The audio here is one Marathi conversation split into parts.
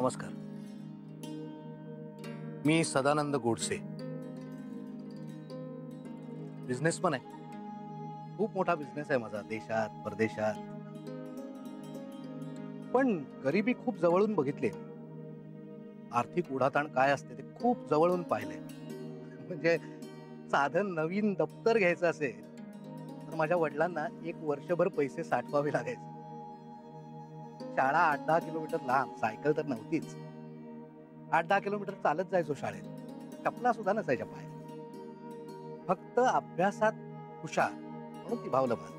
नमस्कार. मी सदानंद गोडसे, बिझनेसमन आहे. खूप मोठा बिझनेस आहे माझा देशात परदेशात. पण गरिबी खूप जवळून बघितली. आर्थिक उढाताण काय असते ते खूप जवळून पाहिलंय. म्हणजे साधं नवीन दप्तर घ्यायचं असेल तर माझ्या वडिलांना एक वर्षभर पैसे साठवावे लागायचे. शाळा 8-10 किलोमीटर लांब, सायकल तर नव्हतीच. 8-10 किलोमीटर चालत जायचो शाळेत. चपला सुद्धा नसायच्या पायात. फक्त अभ्यासात हुशार म्हणून ती भावलं माझं.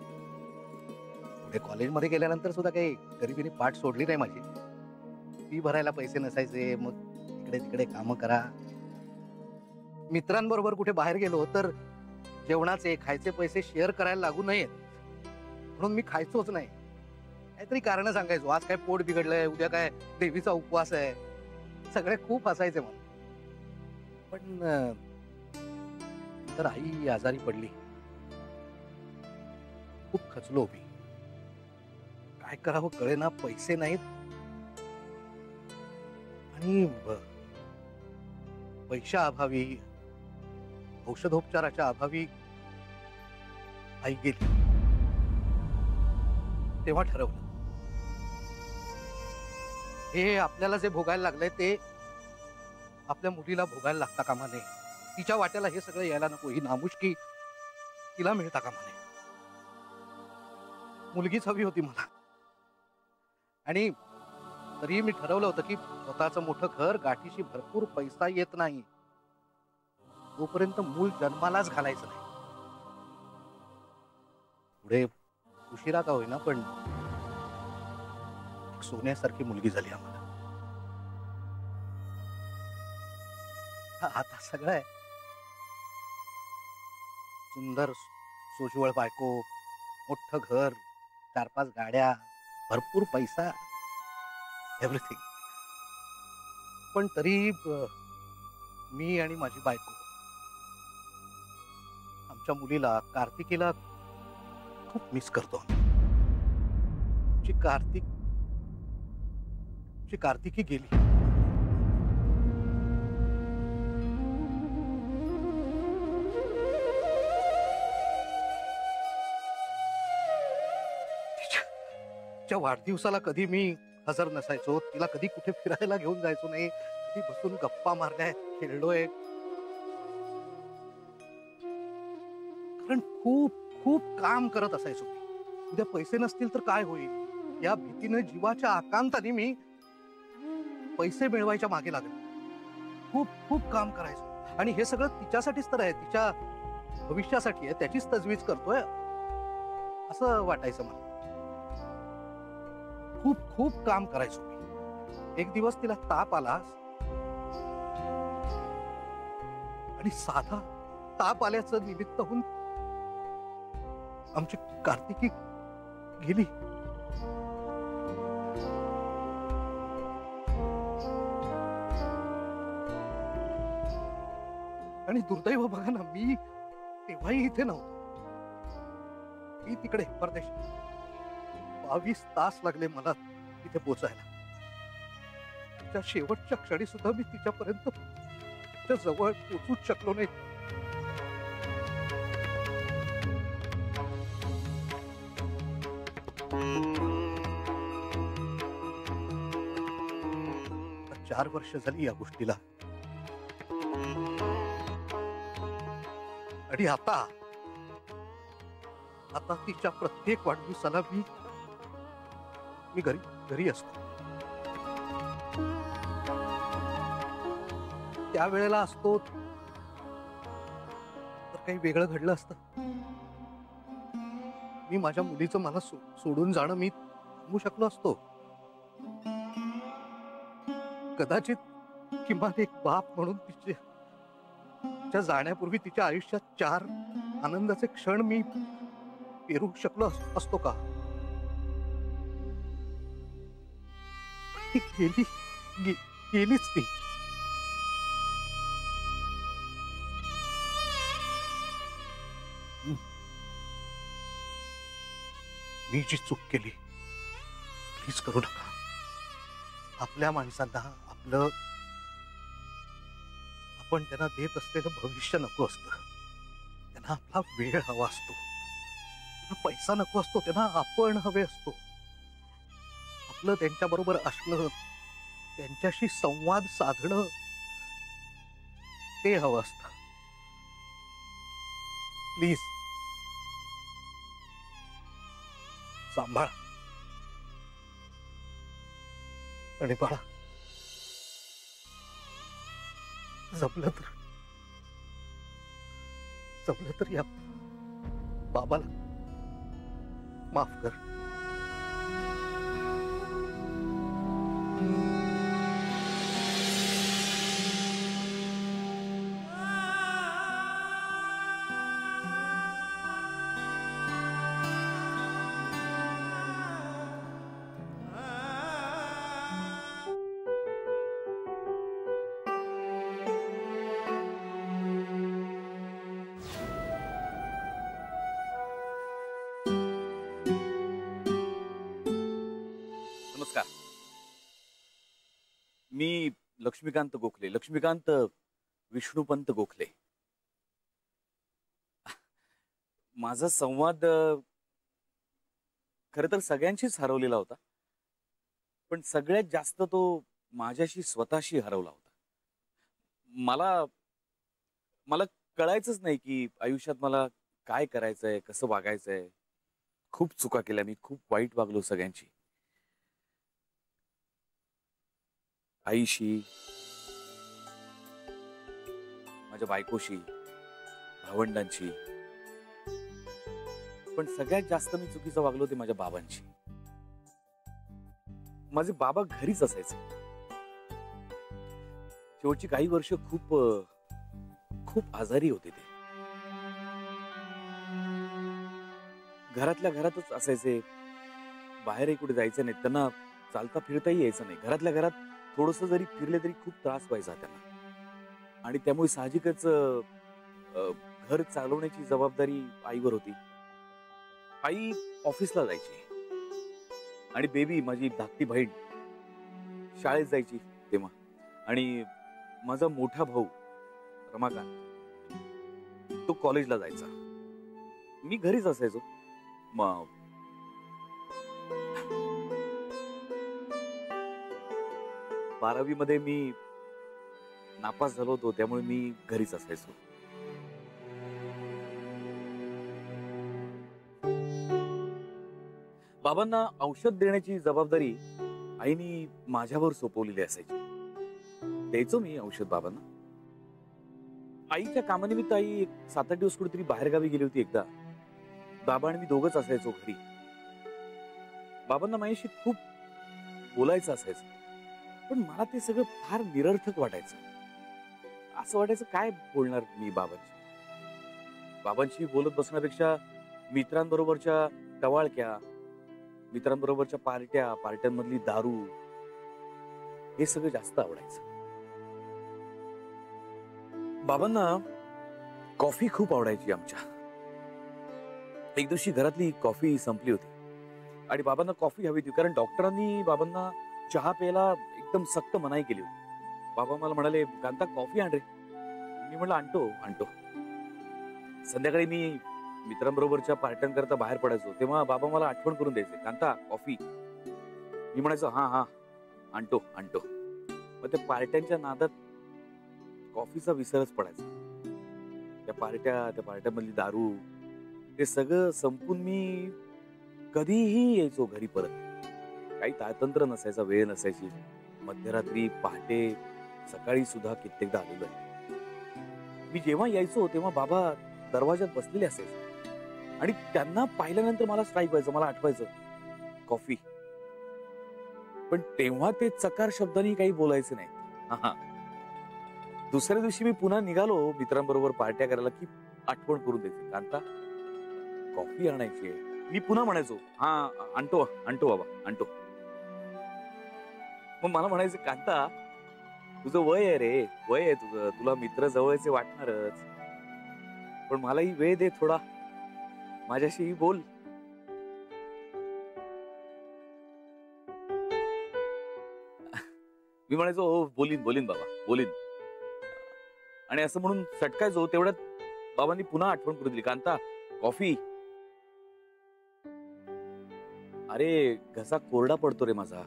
पुढे कॉलेजमध्ये गेल्यानंतर सुद्धा काही गरिबीने पाठ सोडली नाही माझी. फी भरायला पैसे नसायचे, मग इकडे तिकडे कामं करा. मित्रांबरोबर कुठे बाहेर गेलो तर जेवणाचे खायचे पैसे शेअर करायला लागू नयेत म्हणून मी खायचोच नाही. काहीतरी कारण सांगायचो, आज काय पोट बिघडलंय, उद्या काय देवीचा उपवास आहे. सगळे खूप हसायचे मला. पण तर आई आजारी पडली. खूप खचलो मी. काय करावं कळेना, पैसे नाहीत आणि पैशा अभावी, औषधोपचाराच्या अभावी आई गेली. तेव्हा ठरवलं, हे आपल्याला जे भोगायला लागलंय ते आपल्या मुलीला भोगायला लागता कामा नये. तिच्या वाट्याला हे सगळं यायला नको. ही नामुष्की तिला मिळता कामा नये. मुलगीच हवी होती मला. आणि तरीही मी ठरवलं होतं की स्वतःचं मोठं घर, गाठीशी भरपूर पैसा येत नाही तोपर्यंत मूल जन्मालाच घालायचं नाही. पुढे उशिरा का होईना पण सोन्यासारखी मुलगी झाली आम्हाला. आता सगळं आहे. सुंदर सोजवळ बायको, मोठं घर, 4-5 गाड्या, भरपूर पैसा, एव्हरीथिंग. पण तरी मी आणि माझी बायको आमच्या मुलीला, कार्तिकीला खूप मिस करतो. आमची कार्तिकी गेली. तिच्या वाढदिवसाला कधी मी हजर नसायचो. तिला कधी कुठे फिरायला घेऊन जायचो नाही. कधी बसून गप्पा मारल्या, खेळलोय. कारण खूप खूप काम करत असायचो. उद्या पैसे नसतील तर काय होईल या भीतीने, जीवाच्या आकांताने मी पैसे मिळवायच्या मागे लागलो. खूप खूप काम करायचो. आणि हे सगळं तिच्यासाठीच तर आहे, तिच्या भविष्यासाठी आहे. त्याचीच तजवीज करतोय असं वाटायचं मला. खूप खूप काम करायचो मी. एक दिवस तिला ताप आला आणि साधा ताप आल्याचं निमित्त होऊन आमची कार्तिकी गेली. आणि दुर्दैव बघा ना, मी तेव्हाही इथे नव्हतो. मी तिकडे परदेशात. 22 तास लागले मला तिथे पोहोचायला. तिच्या शेवटच्या क्षणी सुद्धा मी तिच्यापर्यंत, तिच्या जवळ पोहोचूच शकलो नाही. आता 4 वर्ष झाली या गोष्टीला. आणि आता तिच्या प्रत्येक वाढदिवसाला मी घरी असतो. त्यावेळेला असतो तर काही वेगळं घडलं असतं. मी माझ्या मुलीचं मला सोडून जाणं मी थांबवू शकलो असतो. कदाचित किमान एक बाप म्हणून तिच्या जाण्यापूर्वी तिच्या आयुष्यात 4 आनंदाचे क्षण मी पेरू शकलो असतो का? गेलीच ती. मी जी चूक केली प्लीज करू नका. आपल्या माणसांना आपलं आपण त्यांना देत असलेलं भविष्य नको असतं. त्यांना आपला वेळ हवा असतो. त्यांना पैसा नको असतो. त्यांना आपण हवे असतो. आपलं त्यांच्याबरोबर असणं, त्यांच्याशी संवाद साधणं ते हवं असतं. प्लीज सांभाळा आणि बाळा, जमलं तर या बाबाला माफ कर. नमस्कार. मी लक्ष्मीकांत गोखले, लक्ष्मीकांत विष्णुपंत गोखले. माझा संवाद खरं तर सगळ्यांशीच हरवलेला होता, पण सगळ्यात जास्त तो माझ्याशी स्वतःशी हरवला होता. मला मला कळायचंच नाही की आयुष्यात मला काय करायचंय, कसं वागायचंय. खूप चुका केल्या मी, खूप वाईट वागलो सगळ्यांशी. आईशी, माझ्या बायकोशी, भावंडांशी, पण सगळ्यात जास्त मी चुकीचं वागलो ते माझ्या बाबांशी. माझे बाबा घरीच असायचे. शेवटची काही वर्ष खूप खूप आजारी होते ते. घरातल्या घरातच असायचे. बाहेरही कुठे जायचं नाही. त्यांना चालता फिरताही यायचं नाही. घरातल्या घरात थोडंसं जरी फिरले तरी खूप त्रास व्हायचा त्यांना. आणि त्यामुळे साहजिकच घर चालवण्याची जबाबदारी आईवर होती. आई ऑफिसला जायची आणि बेबी, माझी धाकटी बहीण, शाळेत जायची तेव्हा. आणि माझा मोठा भाऊ रमाकांत, तो कॉलेजला जायचा. मी घरीच असायचो. मग 12वी मध्ये मी नापास झालो होतो, त्यामुळे मी घरीच असायचो. बाबांना औषध देण्याची जबाबदारी आईनी माझ्यावर सोपवलेली असायची. द्यायचो मी औषध बाबांना. आईच्या कामानिमित्त आई 7-8 दिवस कुठेतरी बाहेरगावी गेली होती एकदा. बाबा आणि मी दोघंच असायचो घरी. बाबांना माझ्याशी खूप बोलायचं असायचं, पण मला ते सगळं फार निरर्थक वाटायचं. असं वाटायचं काय बोलणार मी बाबांशी. बाबांशी बोलत बसण्यापेक्षा मित्रांबरोबरच्या टवाळक्या, मित्रांबरोबरच्या पार्ट्या, पार्ट्यांमधली दारू, हे सगळं जास्त आवडायचं. बाबांना कॉफी खूप आवडायची आमच्या. एक दिवशी घरातली कॉफी संपली होती आणि बाबांना कॉफी हवी होती, कारण डॉक्टरांनी बाबांना चहा प्यायला एकदम सक्त मनाई केली होती. बाबा मला म्हणाले, कांता कॉफी आण रे. मी म्हटलं आणतो आणतो. संध्याकाळी मी मित्रांबरोबरच्या पार्ट्यांकरता बाहेर पडायचो, तेव्हा बाबा मला आठवण करून द्यायचे, कांता कॉफी. मी म्हणायचो हा हा आणतो आणतो. मग त्या पार्ट्यांच्या नादात कॉफीचा विसरच पडायचा. त्या पार्ट्यामधली दारू, ते सगळं संपून मी कधीही यायचो घरी परत. काही ताळतंत्र नसायचा, वेळ नसायची. मध्यरात्री, पहाटे, सकाळी सुद्धा कित्येकदा आलेलो आहे. मी जेव्हा यायचो तेव्हा बाबा दरवाजात बसलेले असायचे आणि त्यांना पाहिल्यानंतर मला स्ट्राईक व्हायचं, मला आठवायचं कॉफी. पण तेव्हा ते चकार शब्दांनी काही बोलायचे नाही. दुसऱ्या दिवशी मी पुन्हा निघालो मित्रांबरोबर पार्ट्या करायला की आठवण करून द्यायचे, कांता कॉफी आणायची. मी पुन्हा म्हणायचो हा आणतो आणतो बाबा आणतो. मग मला म्हणायचे, कांता तुझं वय आहे रे, वय आहे तुझं, तुला मित्र जवळचे वाटणारच, पण मलाही वेळ दे थोडा, माझ्याशी बोल. मी म्हणायचो हो बोलीन बोलीन बाबा बोलीन. आणि असं म्हणून सटकायचो तेवढ्यात बाबांनी पुन्हा आठवण करून दिली, कांता कॉफी. अरे घसा कोरडा पडतो रे माझा,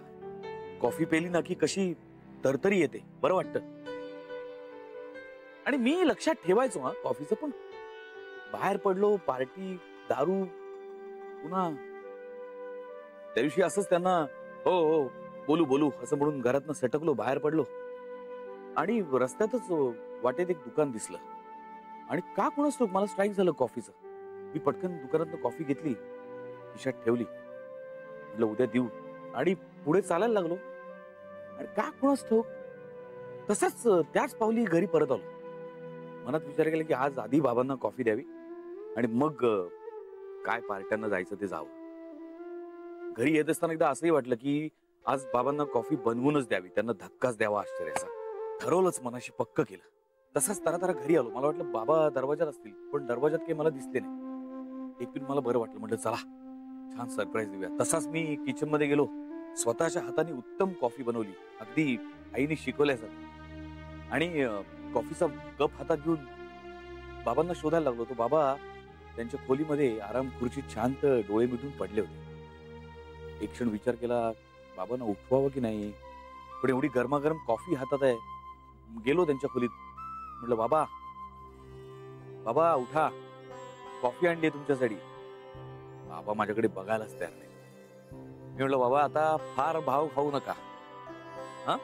कॉफी पेली ना की कशी तरतरी येते, बरं वाटतं. आणि मी लक्षात ठेवायचो हा कॉफीचं, पण बाहेर पडलो, पार्टी, दारू, पुन्हा त्या दिवशी असंच त्यांना हो हो बोलू बोलू असं म्हणून घरातनं सटकलो, बाहेर पडलो आणि रस्त्यातच वाटेत एक दुकान दिसलं. आणि का कोणाच ठाऊक मला स्ट्राईक झालं कॉफीचं. मी पटकन दुकानातनं कॉफी घेतली, खिशात ठेवली, म्हटलं उद्या देऊ, आणि पुढे चालायला लागलो. आणि का कोणाच ठाऊक तसंच त्याच पावली घरी परत आलो. मनात विचार केला की आज आधी बाबांना कॉफी द्यावी आणि मग काय पार्ट्यांना जायचं ते जावं. घरी येत असताना एकदा असंही वाटलं की आज बाबांना कॉफी बनवूनच द्यावी, त्यांना धक्काच द्यावा आश्चर्याचा. ठरवलंच, मनाशी पक्क केलं. तसाच तरा घरी आलो. मला वाटलं बाबा दरवाजात असतील, पण दरवाजात काही मला दिसले नाही. एकूण मला बरं वाटलं, म्हटलं चला छान सरप्राईज देऊया. तसाच मी किचन मध्ये गेलो, स्वतःच्या हाताने उत्तम कॉफी बनवली, अगदी आईने शिकवल्यासारखी. आणि कॉफीचा कप हातात घेऊन बाबांना शोधायला लागलो. तो बाबा त्यांच्या खोलीमध्ये आराम खुर्चीत शांत डोळे मिटून पडले होते. एक क्षण विचार केला बाबांना उठवावं की नाही, पण एवढी गरमागरम कॉफी हातात आहे. गेलो त्यांच्या खोलीत, म्हटलं बाबा बाबा उठा, कॉफी आणली तुमच्यासाठी. बाबा माझ्याकडे बघायलाच तयार नाही. मी म्हटलं बाबा आता फार भाव खाऊ नका, हा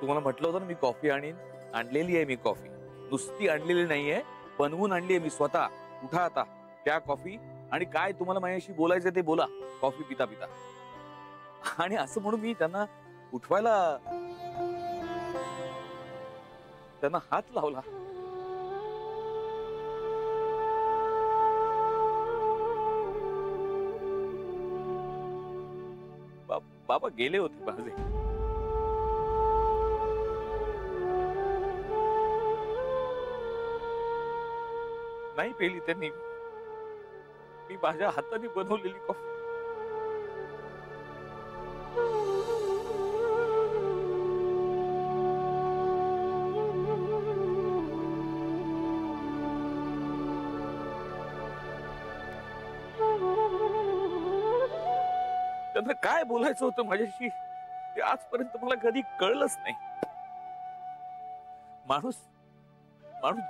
तुम्हाला म्हटलं होतं ना मी कॉफी आणलेली आहे. मी कॉफी नुसती आणलेली नाहीये, बनवून आणली आहे मी स्वतः. उठा आता, प्या कॉफी, आणि काय तुम्हाला माझ्याशी बोलायचं ते बोला कॉफी पिता पिता. आणि असं म्हणून मी त्यांना उठवायला त्यांना हात लावला. बाबा गेले होते माझे. नाही पेली त्यांनी मी माझ्या हाताने बनवलेली कॉफी. त्यांना काय बोलायचं होतं माझ्याशी ते आजपर्यंत मला कधी कळलंच नाही. माणूस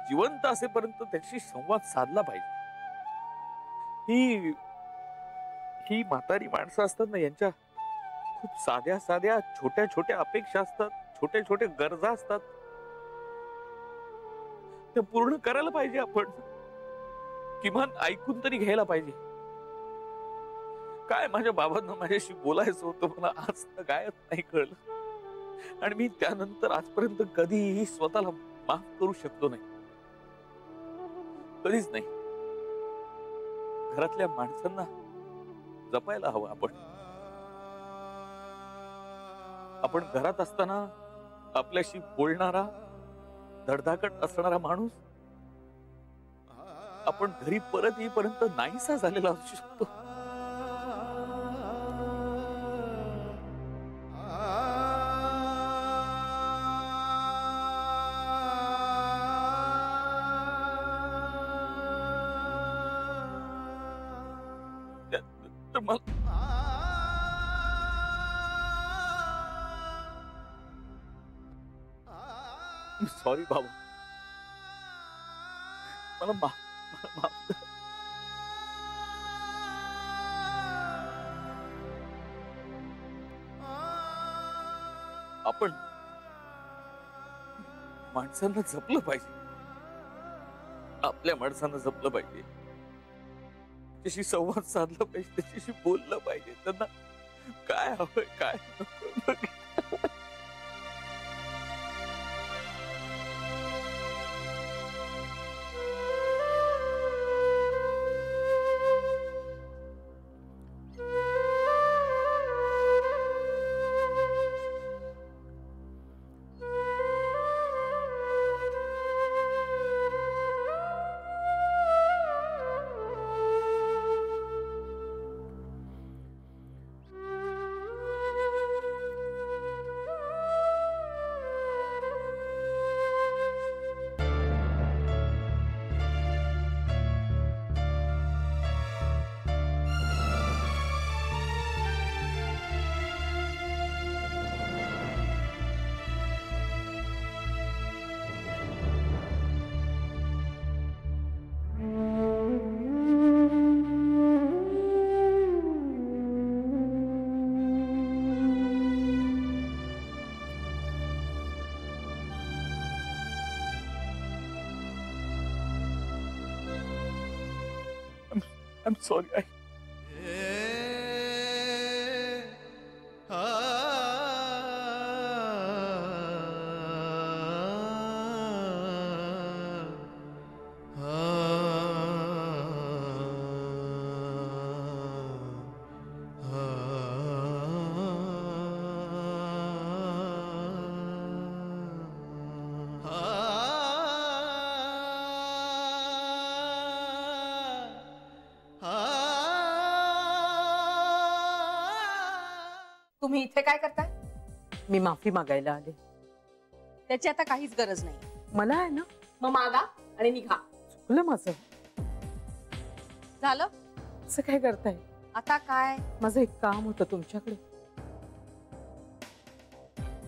जिवंत असेपर्यंत त्याच्याशी संवाद साधला पाहिजे. ही म्हातारी माणसं असतात ना, यांच्या खूप साध्या साध्या छोट्या छोट्या अपेक्षा असतात, छोट्या छोट्या गरजा असतात, त्या पूर्ण करायला पाहिजे. आपण किमान ऐकून तरी घ्यायला पाहिजे. काय माझ्या बाबांना माझ्याशी बोलायचं होतं मला आज तर कायच नाही कळलं. आणि मी त्यानंतर आजपर्यंत कधीही स्वतःला माफ करू शकलो नाही, कधीच नाही. घरातल्या माणसांना जपायला हवं. आपण घरात असताना आपल्याशी बोलणारा धडधाकट असणारा माणूस आपण घरी परत येईपर्यंत नाहीसा झालेला असू शकतो. तर मला सॉरी बाबा, मला माफ कर. आपण माणसांना जपलं पाहिजे, आपल्या माणसांना जपलं पाहिजे, त्याच्याशी संवाद साधला पाहिजे, त्याच्याशी बोललं पाहिजे, त्यांना काय हवंय काय नको. I am sorry. तुम्ही इथे काय करताय? मी माफी मागायला आले. त्याची आता काहीच गरज नाही. मला आहे ना, मग मागा आणि निघा. चुकलं माझं. झालं? असं काय करताय? आता काय? माझं एक काम होतं तुमच्याकडे.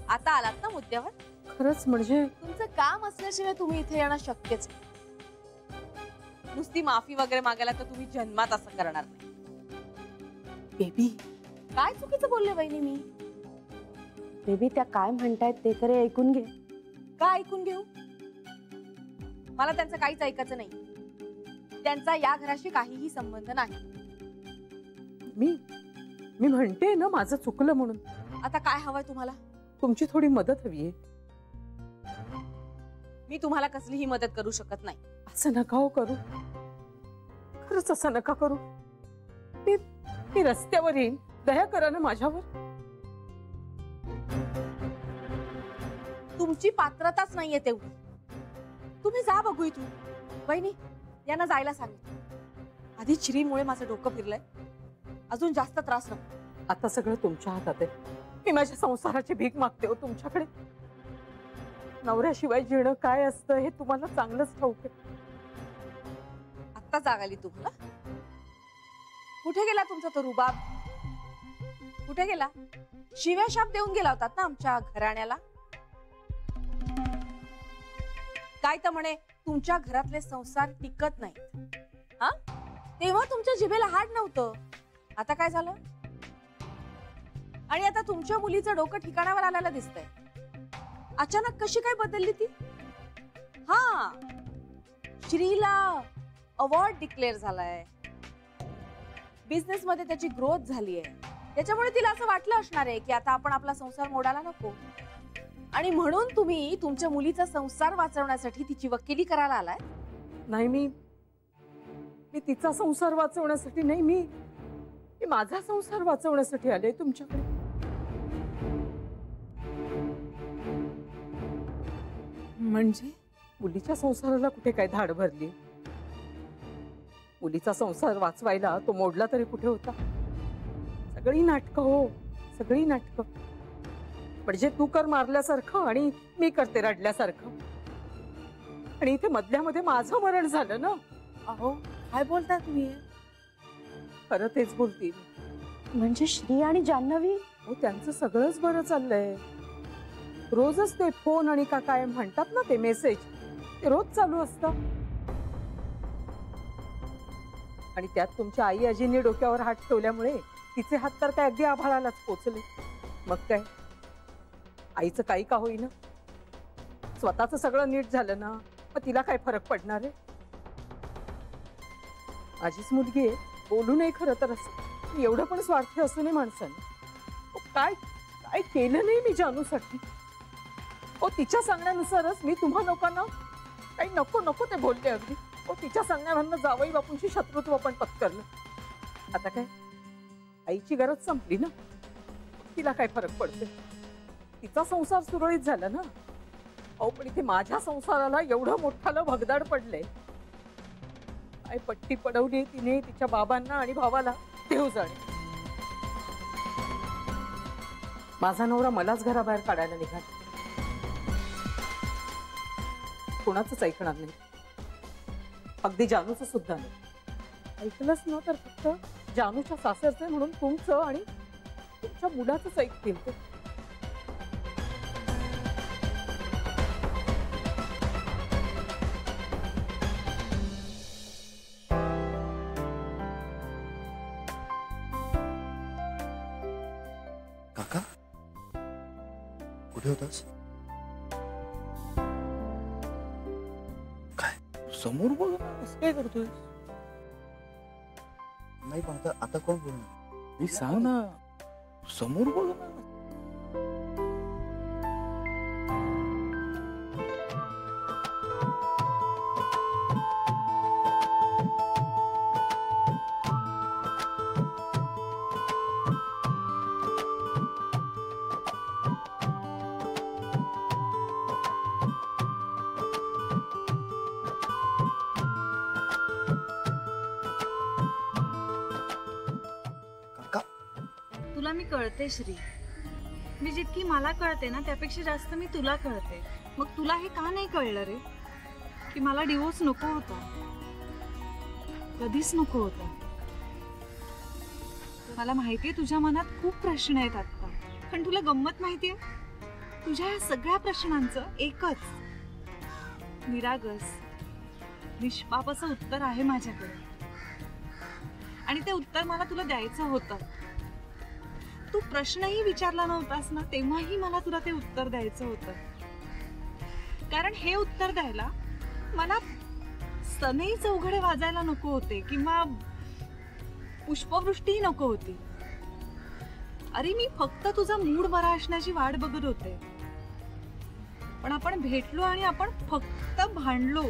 आता आलात ना मुद्द्यावर? खरंच म्हणजे तुमचं काम असल्याशिवाय तुम्ही इथे येणं शक्यच नाही. नुसती माफी वगैरे मागायला तर तुम्ही जन्मात असं करणार नाही. बेबी, काय चुकीचं बोलले वहिनी मी? बेबी त्या काय म्हणतायत ते तरी ऐकून घे. काय ऐकून घेऊ? मला त्यांचं काहीच ऐकायचं नाही. त्यांचा या घराशी काहीही संबंध नाही. मी म्हणते ना माझं चुकलं म्हणून. आता काय हवंय तुम्हाला? तुमची थोडी मदत हवीये. मी तुम्हाला कसलीही मदत करू शकत नाही. असं नका हो करू. खरंच असं नका करू. मी रस्त्यावर येईन. दया करा ना माझ्यावर. तुमची पात्रताच नाहीये तेवढी. तुम्ही जा बघू इथून. वहिनी यांना जायला सांगितलं. आधी श्रीमुळे माझं डोकं फिरलंय. अजून जास्त त्रास नको. आता सगळं तुमच्या हातात आहे. मी माझ्या संसाराची भीक मागते हो तुमच्याकडे. नवऱ्याशिवाय जीणं काय असतं हे तुम्हाला चांगलंच ठाऊक आहे. आत्ता जाग आली तुम्हाला? कुठे गेला तुमचा तो रुबाब? कुठे गेला? शिव्या शाप देऊन गेला होतात ना आमच्या घराण्याला. काय तर म्हणे तुमच्या घरातले संसार टिकत नाहीत. हा, तेव्हा तुमच्या जिभेला हाड नव्हतं. आता काय झालं? आणि आता तुमच्या मुलीचं डोकं ठिकाणावर आलेलं दिसतंय. अचानक कशी काय बदलली ती? हा, श्रीला अवॉर्ड डिक्लेअर झालाय. बिझनेस मध्ये त्याची ग्रोथ झाली आहे. त्याच्यामुळे तिला असं वाटलं असणार आहे की आता आपण आपला संसार मोडायला नको. आणि म्हणून तुम्ही तुमच्या मुलीचा संसार वाचवण्यासाठी तिची वकिली करायला आलाय? नाही, मी तिचा संसार वाचवण्यासाठी नाही. मी माझा संसार वाचवण्यासाठी आले तुमच्याकडे. म्हणजे मुलीच्या संसाराला कुठे काय धाड भरली? मुलीचा संसार वाचवायला तो मोडला तरी कुठे होता? सगळी नाटकं हो, सगळी नाटकं. म्हणजे तू कर मारल्यासारखं आणि मी करते रडल्यासारखं. आणि इथे मधल्यामध्ये माझं मरण झालं ना. अहो काय बोलता तुम्ही? खरं तेच बोलतील. म्हणजे श्री आणि जान्हवी? हो, त्यांचं सगळंच बरं चाललंय. रोजच ते फोन आणि का काय म्हणतात ना ते मेसेज, ते रोज चालू असतं. आणि त्यात तुमच्या आई आजींनी डोक्यावर हात ठेवल्यामुळे तिचे हात तर काय अगदी आभाळालाच पोचले. मग काय, आईचं काही का होईना. स्वतःच सगळं नीट झालं ना, मग तिला काय फरक पडणार आहे? माझीच मुलगी आहे, बोलू नये खरं तर असं. एवढं पण स्वार्थी असू नये माणसाने. काय काय केलं नाही मी जानूसाठी. हो, तिच्या सांगण्यानुसारच मी तुम्हा लोकांना काही नको नको ते बोलले अगदी. हो, तिच्या सांगण्यावरनं जावई बापूंशी शत्रुत्व पण पत्करलं. आता काय, आईची गरज संपली ना, तिला काय फरक पडते? तिचा संसार सुरळीत झाला ना. अहो, पण इथे माझ्या संसाराला एवढं मोठालं भगदाड पडलंय. काय पट्टी पडवली तिने तिच्या बाबांना आणि भावाला, देव जाणे. माझा नवरा मलाच घराबाहेर काढायला निघाला. कोणाचंच ऐकणार नाही, अगदी जानूचं सुद्धा नाही. ऐकलंच ना तर फक्त जानूच्या सासरचे म्हणून तुमचं आणि तुमच्या मुलाचंच ऐकतील ते. काका, कुठे होतास? समोर बघ, असं काय करतोय? नाही पण आता कोण बोलणार? मी सांग ना, समोर बोल ना. काका तुला मी कळते श्री. मी जितकी मला कळते ना त्यापेक्षा जास्त मी तुला कळते. मग तुला हे का नाही कळलं रे की मला डिवोर्स नको होता, कधीच नको होता. मला माहितीये तुझ्या मनात खूप प्रश्न आहेत आता, पण तुला गंमत माहितीये, तुझ्या या सगळ्या प्रश्नांचं एकच निरागस निष्पाप असं उत्तर आहे माझ्याकडे. आणि ते उत्तर मला तुला द्यायचं होतं. तू प्रश्नही विचारला नव्हतास ना, तेव्हाही मला तुला ते उत्तर द्यायचं होतं. कारण हे उत्तर द्यायला मला सनई चौघडे वाजायला नको होते किंवा पुष्पवृष्टीही नको होती. अरे मी फक्त तुझा मूड बरा असण्याची वाट बघत होते. पण आपण भेटलो आणि आपण फक्त भांडलो.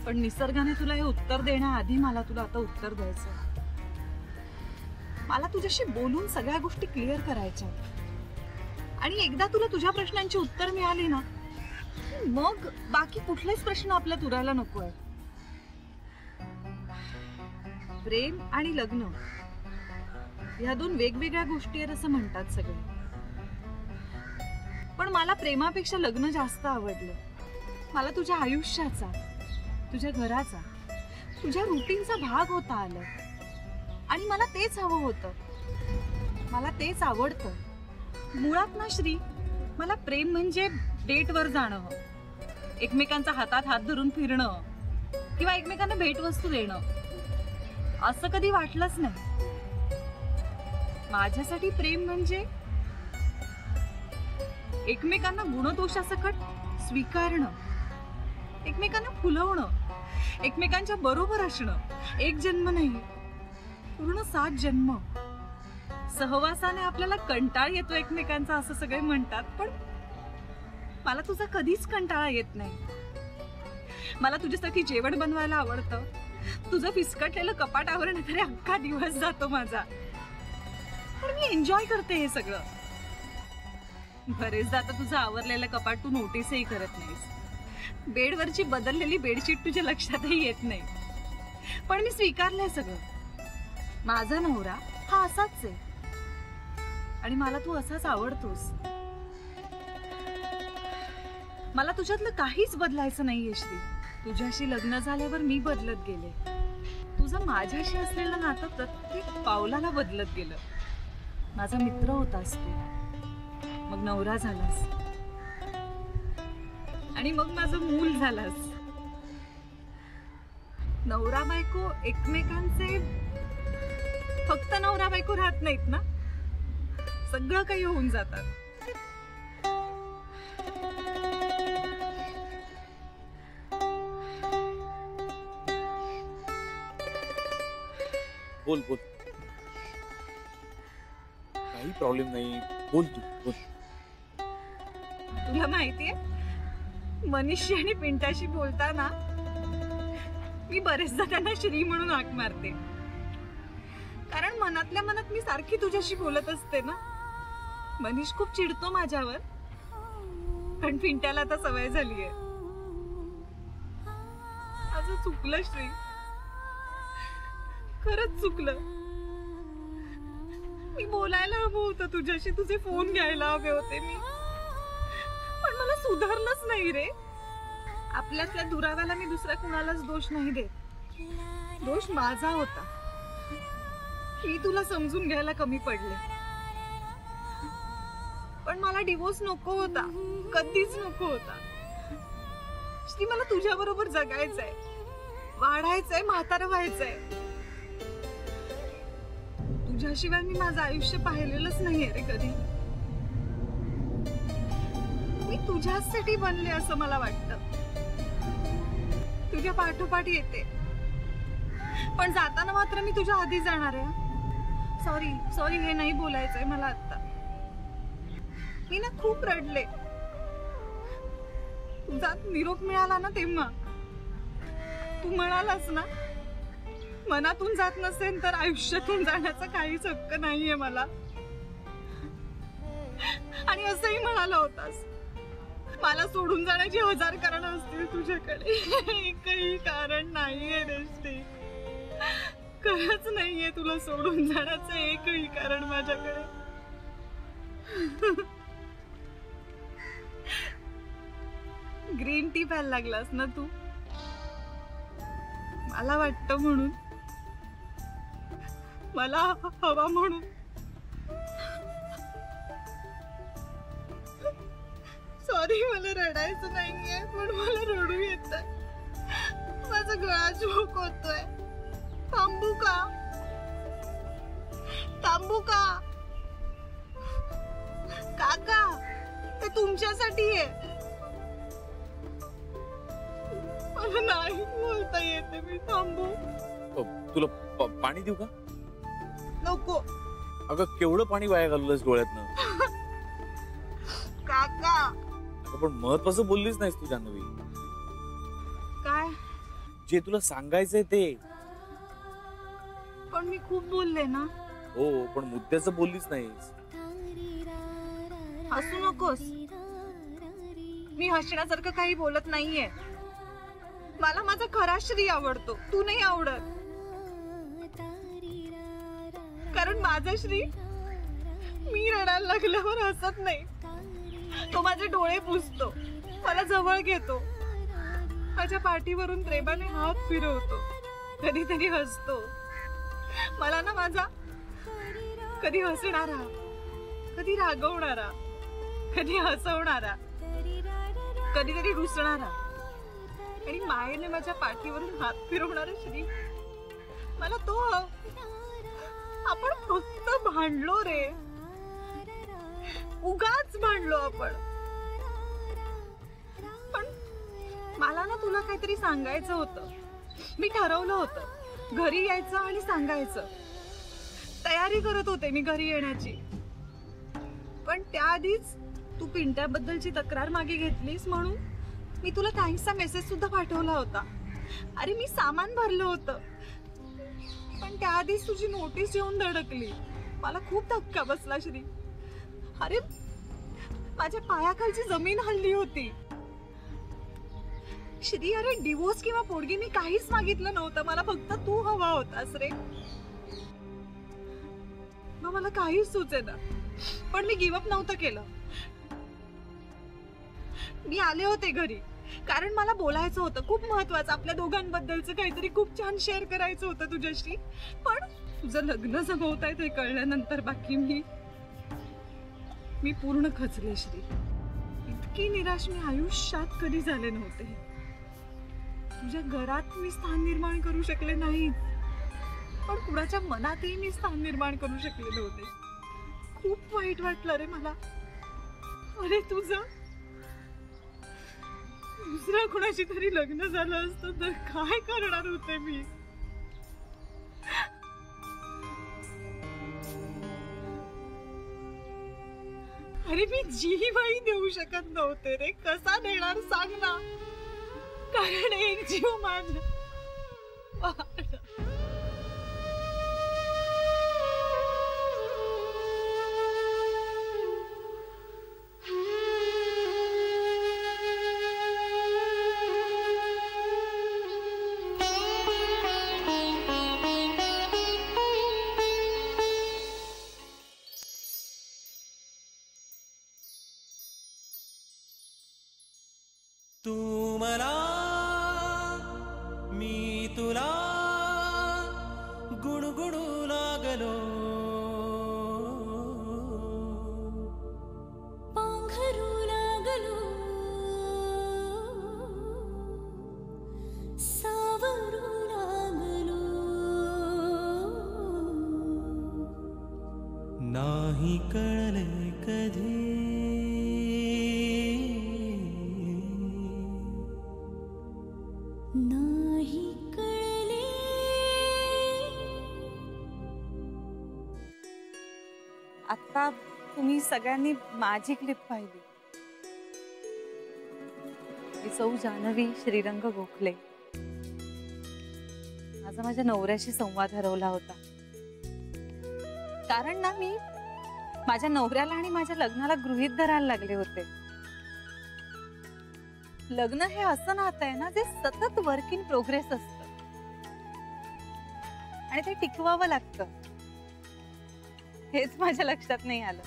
पण निसर्गाने तुला हे उत्तर देण्याआधी मला तुला आता उत्तर द्यायचं. मला तुझ्याशी बोलून सगळ्या गोष्टी क्लिअर करायच्या. आणि एकदा तुला तुझ्या प्रश्नांची उत्तर मिळाली ना, मग बाकी कुठलेच प्रश्न आपल्यात उरायला नकोय. प्रेम आणि लग्न ह्या दोन वेगवेगळ्या गोष्टी आहेत असं म्हणतात सगळे. पण मला प्रेमापेक्षा लग्न जास्त आवडलं. मला तुझ्या आयुष्याचा, तुझ्या घराचा, तुझ्या रुटीनचा भाग होता आलं. आणि मला तेच हवं होतं, मला तेच आवडतं. मुळात ना श्री, मला प्रेम म्हणजे डेटवर जाणं, एकमेकांचा हातात हात धरून फिरणं किंवा एकमेकांना भेटवस्तू देणं असं कधी वाटलंच नाही. माझ्यासाठी प्रेम म्हणजे एकमेकांना गुणदोषासकट स्वीकारणं, एकमेकांना फुलवणं, एकमेकांच्या बरोबर असणं. एक जन्म नाही, पूर्ण 7 जन्म. सहवासाने आपल्याला कंटाळ येतो एकमेकांचा असं सगळे म्हणतात, पण मला तुझा कधीच कंटाळा येत नाही. मला तुझ्यासाठी जेवण बनवायला आवडतं. तुझं फिसकटलेलं कपाट आवरणं तरी अख्खा दिवस जातो माझा. पण मी एन्जॉय करते हे सगळं. बरेचदा आता तुझं आवरलेलं कपाट तू नोटीसही करत नाहीस. बेडवरची बदललेली बेडशीट तुझ्या लक्षातही येत नाही. पण मी स्वीकारलंय सगळं. माझा नवरा हा असाच आहे आणि मला तू असाच आवडतोस. मला तुझ्यातलं काहीच बदलायचं नाहीये श्री. तुझ्याशी लग्न झाल्यावर मी बदलत गेले. तुझं माझ्याशी असलेलं नातं प्रत्येक पावलाला बदलत गेलं. माझा मित्र होतास तू, मग नवरा झालास आणि मग माझं मूल झालास. नवरा बायको एकमेकांचे फक्त नवरा बायको राहत नाहीत ना, सगळं काही होऊन जातात. बोल बोल, काही प्रॉब्लेम नाही, बोल तू बोल. तुला माहितीये, मनीषी आणि पिंटाशी बोलताना मी बरेचदा त्यांना श्री म्हणून हाक मारते. कारण मनातल्या मनात मी सारखी तुझ्याशी बोलत असते ना. मनीष खूप चिडतो माझ्यावर, पण पिंट्याला आता सवय झालीये. माझं चुकलं श्री, खरंच चुकलं. मी बोलायला हवं होतं तुझ्याशी, तुझे फोन घ्यायला हवे होते मी, पण मला सुधारलंच नाही रे. आपल्यातल्या दुराव्याला मी दुसऱ्या कुणालाच दोष नाही देत. दोष माझा होता. मी तुला समजून घ्यायला कमी पडले. पण मला डिवोर्स नको होता, कधीच नको होता. श्री, मला तुझ्या बरोबर जगायचंय, वाढायचंय, म्हातारं व्हायचंय. तुझ्याशिवाय मी माझं आयुष्य पाहिलेलंच नाहीये रे कधी. मी तुझ्यासाठी बनले असं मला वाटतं. तुझ्या पाठोपाठ येते, पण जाताना मात्र मी तुझ्या आधी जाणार आहे. सॉरी सॉरी, हे नाही बोलायचंय मला आता. मी ना खूप रडले. तुझा निरोप मिळाला ना तेव्हा तू म्हणालास ना, मनातून जात नसेल तर आयुष्यातून जाण्याचा काहीच हक्क नाहीये मला. आणि असंही म्हणाला होतास, मला सोडून जाण्याची 1000 कारण असतील तुझ्याकडे, एकही कारण नाहीये दृष्टी. खरंच नाहीये तुला सोडून जाण्याचं एकही कारण माझ्याकडे. ग्रीन टी प्यायला लागलास ना तू, मला वाटतं म्हणून, मला हवा म्हणून. सॉरी, मला रडायचं नाहीये पण मला रडू येतंय. माझा गळा चोक होतोय. थांबू का? थांबू का? काका, ते तुमच्यासाठी आहे. मला नाही बोलता येते. मी थांबू? तुला पाणी देऊ का? नको. अगं केवढं पाणी वाया घालवलंस डोळ्यातनं. काका. पण महत्वाचं बोललीच नाहीस तू जान्हवी. काय? जे तुला सांगायचंय ते. पण मी खूप बोलले ना. हो, पण मुद्द्याचं बोललीच नाहीस. हसू नकोस. मी हसण्यासारखं काही बोलत नाहीये. मला माझा खरा श्री आवडतो, तू नाही आवडत. कारण माझा श्री मी रडायला लागल्यावर हसत नाही. तो माझे डोळे पुसतो, मला जवळ घेतो, माझ्या पाठीवरून प्रेमाने हात फिरवतो, कधीतरी हसतो. मला ना माझा कधी हसणारा, कधी रागवणारा, कधी हसवणारा, कधीतरी रुसणारा आणि मायेने माझ्या पाठीवरून हात फिरवणारा श्री, मला तो. आपण फक्त भांडलो रे, उगाच भांडलो आपण. पण मला ना तुला काहीतरी सांगायचं होतं. मी ठरवलं होतं घरी यायचं आणि सांगायचं. तयारी करत होते मी घरी येण्याची. पण त्याआधीच तू पिंट्याबद्दलची तक्रार मागे घेतलीस म्हणून मी तुला थँक्सचा मेसेज सुद्धा पाठवला होता. अरे मी सामान भरलं होतं, पण त्याआधीच तुझी नोटीस येऊन धडकली. मला खूप धक्का बसला श्री. अरे माझ्या पायाखालची जमीन हल्ली होती श्री. अरे डिवोर्स किंवा पोरगी मी काहीच मागितलं नव्हतं. मला फक्त तू हवा होतास रे. मग मला काहीच सुचेना, पण मी गिव्ह अप नव्हतं केलं. मी आले होते घरी कारण मला बोलायचं होतं, खूप महत्वाचं, आपल्या दोघांबद्दलचं काहीतरी खूप छान शेअर करायचं होतं तुझ्याशी. पण तुझं लग्न जमवतायत हे कळल्यानंतर बाकी मी पूर्ण खचले श्री. इतकी निराश मी आयुष्यात कधी झाले नव्हते. तुझ्या घरात मी स्थान निर्माण करू शकले नाही, पण कुणाच्या मनातही मी स्थान निर्माण करू शकले नव्हते. खूप वाईट वाटलं रे मला. अरे तुझं दुसऱ्या कुणाशी तरी लग्न झालं असतं तर काय करणार होते मी. अरे मी जीवही देऊ शकत नव्हते रे. कसा देणार सांग ना, कारण एक जीव माझा. तू मला मी तुला गुणगुणू लागलो. पांघरू लागलो, सावरू लागलो. नाही कळले कधी ना आता तुम्ही सगळ्यांनी माझी क्लिप पाहिली. मी सौ जान्हवी श्रीरंग गोखले. माझ्या नवऱ्याशी संवाद हरवला होता. कारण ना मी माझ्या नवऱ्याला आणि माझ्या लग्नाला गृहीत धरायला लागले होते. लग्न हे असं नातं आहे ना जे सतत वर्क इन प्रोग्रेस असतं आणि ते टिकवावं लागतं. हेच माझ्या लक्षात नाही आलं.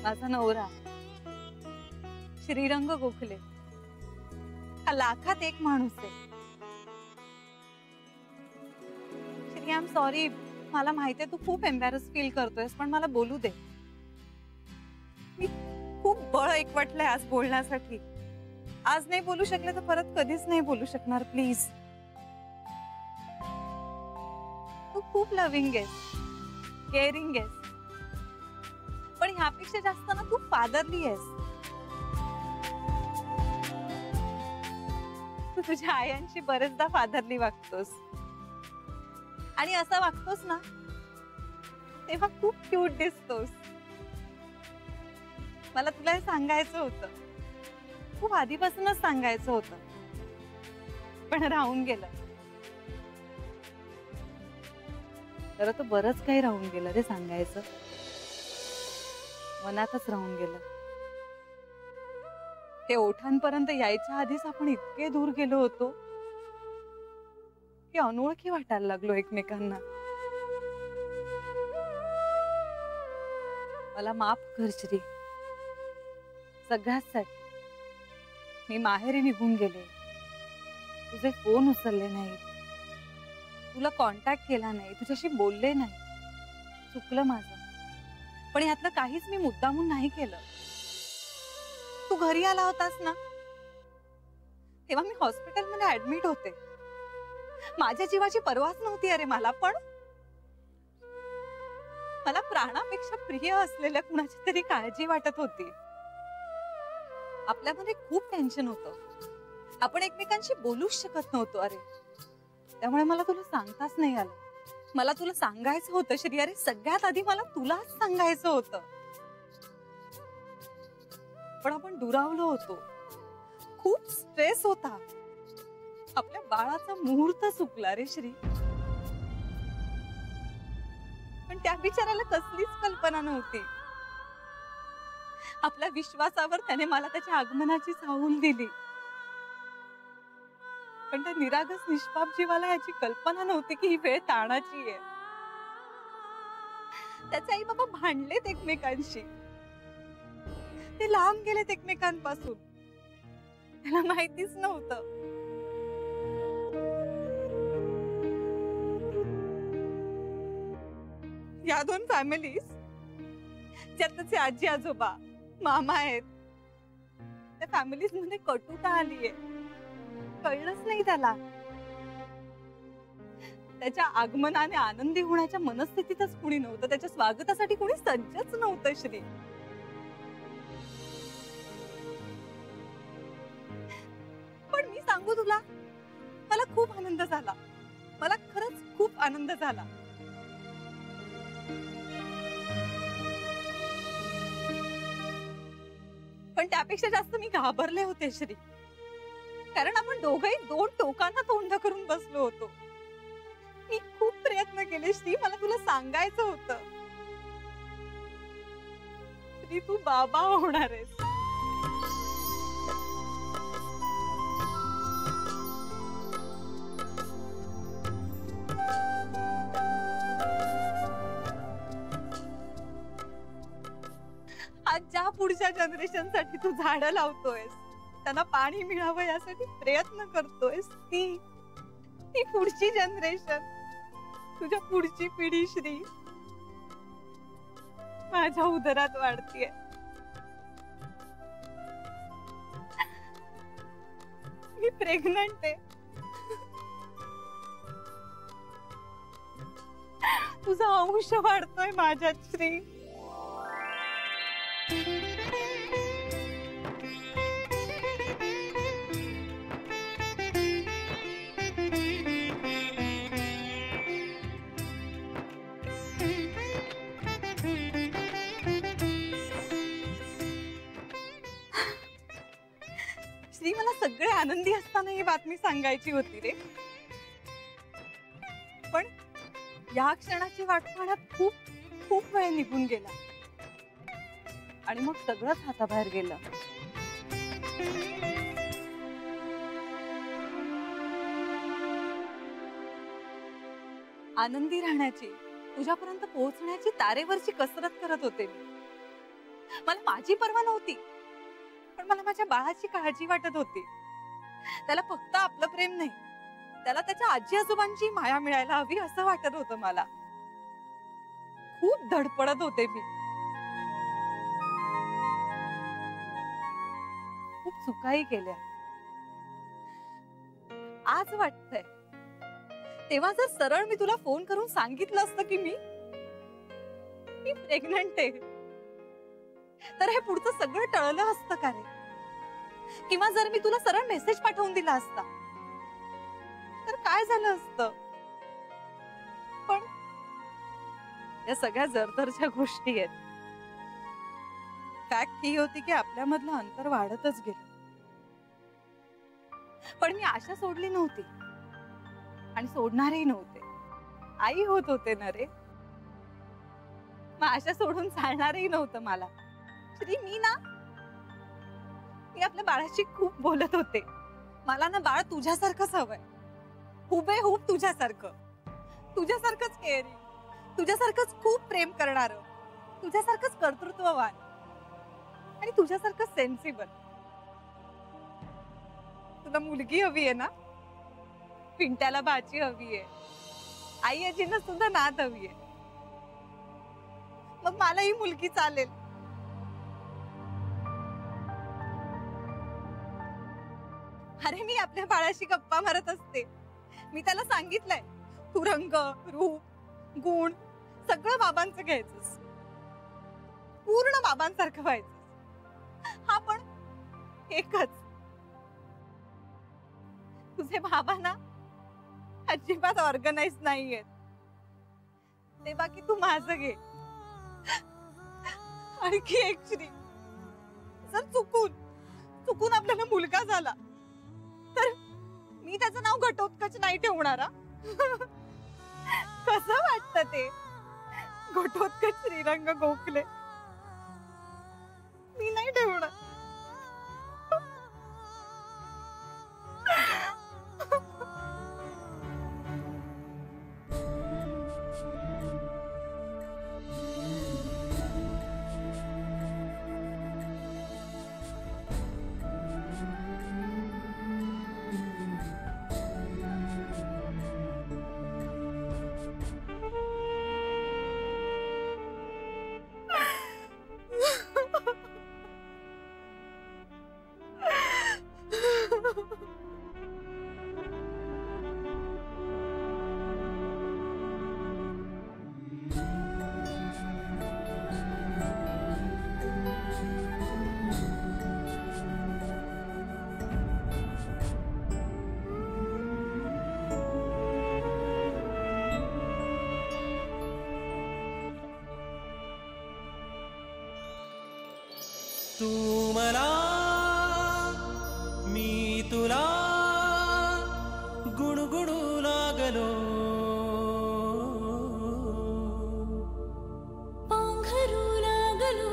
माझा नवरा श्रीरंग गोखले हा लाखात एक माणूस आहे. Shri, I am sorry. मला माहितीये तू खूप एम्बॅरस फील करतोयस, पण मला बोलू दे. मी खूप बळ एकवटलंय आज बोलण्यासाठी. आज नाही बोलू शकले तर परत कधीच नाही बोलू शकणार. प्लीज. तू खूप लव्हिंग आहेस, केअरिंग आहेस, पण ह्यापेक्षा जास्त ना तू फादरली आहेस. तू तुझ्या आयांशी बरेचदा फादरली वागतोस आणि असं वागतोस ना तेव्हा खूप क्यूट दिसतोस. मला तुला हे सांगायचं होतं, खूप आधीपासूनच सांगायचं होतं, पण राहून गेलं. तर तो बरंच काही राहून गेलं रे सांगायचं. मनातच राहून गेलं. ते ओठांपर्यंत यायच्या आधीच आपण इतके दूर गेलो होतो की अनोळखी वाटायला लागलो एकमेकांना. मला माफ कर श्री, सगळ्यासाठी. मी माहेरी निघून गेले, तुझे फोन उचलले नाही, तुला कॉन्टॅक्ट केला नाही, तुझ्याशी बोलले नाही. चुकलं माझं, पण यातलं काहीच मी मुद्दामून नाही केलं. तू घरी आला होतास ना तेव्हा मी हॉस्पिटलमध्ये ऍडमिट होते. माझ्या जीवाची पर्वाच नव्हती अरे मला, पण मला प्राणापेक्षा प्रिय असलेल्या कुणाची तरी काळजी वाटत होती. आपल्यामध्ये खूप टेन्शन होतं, आपण एकमेकांशी बोलूच शकत नव्हतो अरे. त्यामुळे मला तुला सांगताच नाही आलं. मला तुला सांगायचं होतं श्री. अरे सगळ्यात आधी मला तुलाच सांगायचं होतं, पण आपण दुरावलो होतो. खूप स्ट्रेस होता. आपल्या बाळाचा मुहूर्त चुकला रे श्री. पण त्या बिचाऱ्याला कसलीच कल्पना नव्हती. आपल्या विश्वासावर त्याने मला त्याच्या आगमनाची चाहूल दिली, पण त्या निरागस निष्पाप जीवाला याची कल्पना नव्हती की ही वेळ ताणाची आहे. त्याचे आई बाबा भांडलेत एकमेकांशी, ते लांब गेलेत एकमेकांपासून. त्याला माहितीच नव्हतं. या दोन फॅमिलीज ज्यात त्याचे आजी आजोबा मामा आहेत, त्या फॅमिलीज मध्ये कटुता आलीये. कळलंच नाही त्याला. त्याच्या आगमनाने आनंदी होण्याच्या मनस्थितीतच कुणी नव्हतं. त्याच्या स्वागतासाठी कुणी सज्जच नव्हतं श्री. पण मी सांगू तुला, मला खूप आनंद झाला. मला खरंच खूप आनंद झाला. पण त्यापेक्षा जास्त मी घाबरले होते श्री. कारण आपण दोघंही दोन टोकांना तोंड करून बसलो होतो. मी खूप प्रयत्न केले श्री, मला तुला सांगायचं होतं. श्री, तू बाबा होणार आहेस. आज ज्या पुढच्या जनरेशन साठी तू झाडं लावतोयस, त्यांना पाणी मिळावं यासाठी प्रयत्न करतोयस, ती पुढची जनरेशन, तुझ्या पुढची पिढी श्री माझ्या उदरात वाढतीये. मी प्रेग्नंट आहे. तुझा अंश वाढतोय माझ्यात श्री. आनंदी असताना ही बातमी सांगायची होती रे, पण या क्षणाची वाट पाहण्यात खूप खूप वेळ निघून गेला आणि मग सगळंच हाताबाहेर गेलं. आनंदी राहण्याची, तुझ्यापर्यंत पोहोचण्याची तारेवरची कसरत करत होते मी. मला माझी पर्वा नव्हती, पण मला माझ्या बाळाची काळजी वाटत होती. त्याला फक्त आपलं प्रेम नाही, त्याला त्याच्या आजी आजोबांची माया मिळायला हवी असं वाटत होतं मला. खूप धडपडत होते मी. खूप चुकाही केल्या. आज वाटतंय तेव्हा जर सरळ मी तुला फोन करून सांगितलं असतं की मी प्रेग्नंट आहे, तर हे पुढचं सगळं टळलं असतं का रे? किंवा जर मी तुला सरळ मेसेज पाठवून दिला असता तर काय झालं असतं? पण या सगळ्या जरदरच्या गोष्टी आहेत. फॅक्ट ही होती की आपल्यामधलं अंतर वाढतच गेलं. पण मी आशा सोडली नव्हती आणि सोडणारही नव्हते. आई होत होते ना रे, मग आशा सोडून चालणारही नव्हतं मला. श्री, मी आपल्या बाळाशी खूप बोलत होते. मला ना बाळ तुझ्यासारखंच हवंय, हुबेहूब तुझ्यासारखं, तुझ्यासारखंच केअरिंग, तुझ्यासारखंच खूप प्रेम करणारं, तुझ्यासारखंच कर्तृत्ववान आणि तुझ्यासारखं सेन्सिबल. तुला मुलगी हवी आहे ना? पिंट्याला बाची हवी आहे, आई आजींना सुद्धा नात हवी आहे. मग मला ही मुलगी चालेल. अरे मी आपल्या बाळाशी गप्पा मारत असते. मी त्याला सांगितलंय, तू रंग, रूप, गुण सगळं बाबांचं घ्यायचंस, पूर्ण बाबांसारखं व्हायचं. हा पण एकच, तुझे बाबा ना अजिबात ऑर्गनाइज नाहीयेत. ते बाकी तू माझं घे. आणखी एक श्री, जर चुकून आपल्याला मुलगा झाला तर मी त्याचं नाव घटोत्कच नाही ठेवणारा. कसं वाटतं ते? घटोत्कच श्रीरंग गोखले मी नाही ठेवणार. तू मला मी तुला गुणगुणू लागलो, पांघरू लागलो,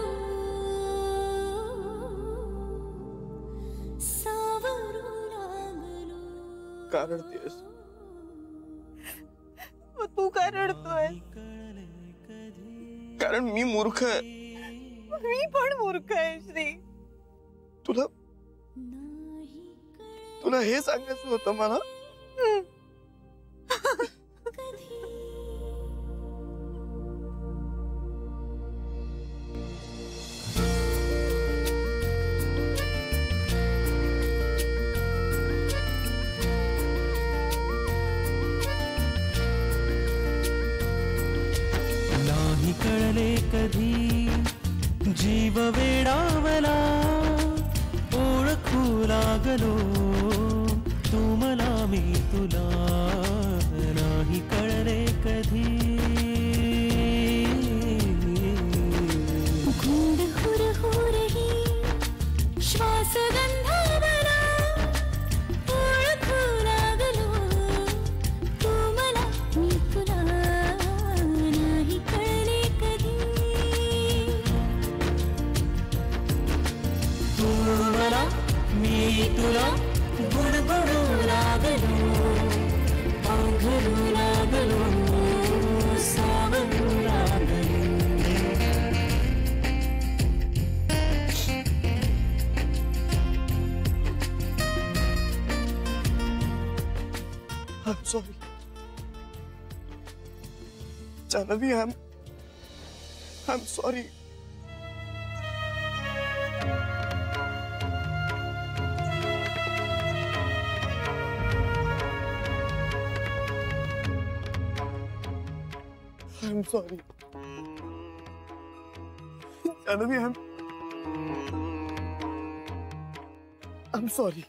सावरू लागलो. का रडतेस? तू का रडतोय? कारण मी मूर्ख आहे. मी पण मूर्ख आहे श्री. तुला हे सांगायचं होतं मला. नाही कळले कधी जीव वेडावला, ओळखू लागलो तू मला मी तुला. नाही कळले कधी गुंड हुर हुरही श्वास गंधावला, I'm sorry. Jahnavi, I'm sorry. I'm sorry. Jahnavi, I'm sorry.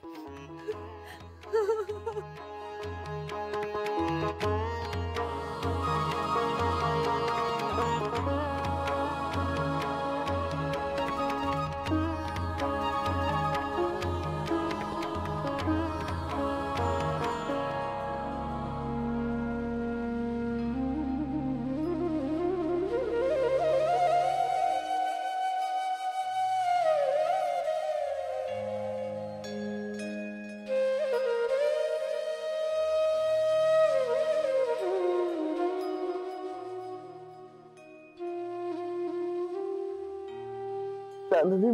Jahnavi,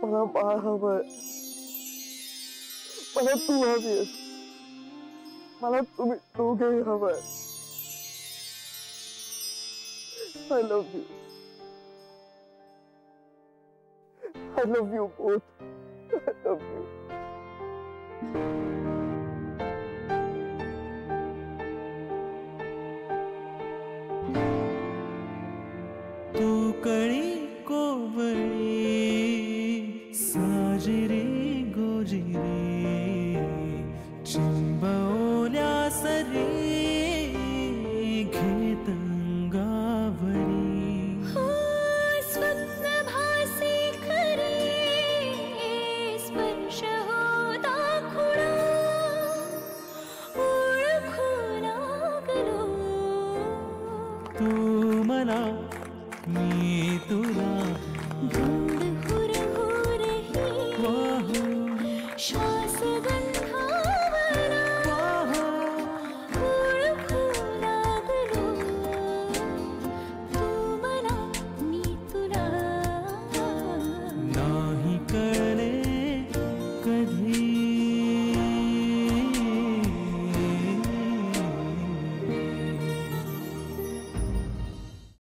मला बाळ हवंय. मला तू हवी आहेस. मला तुम्ही दोघेही हवंय. I love you. I love you both. I love you.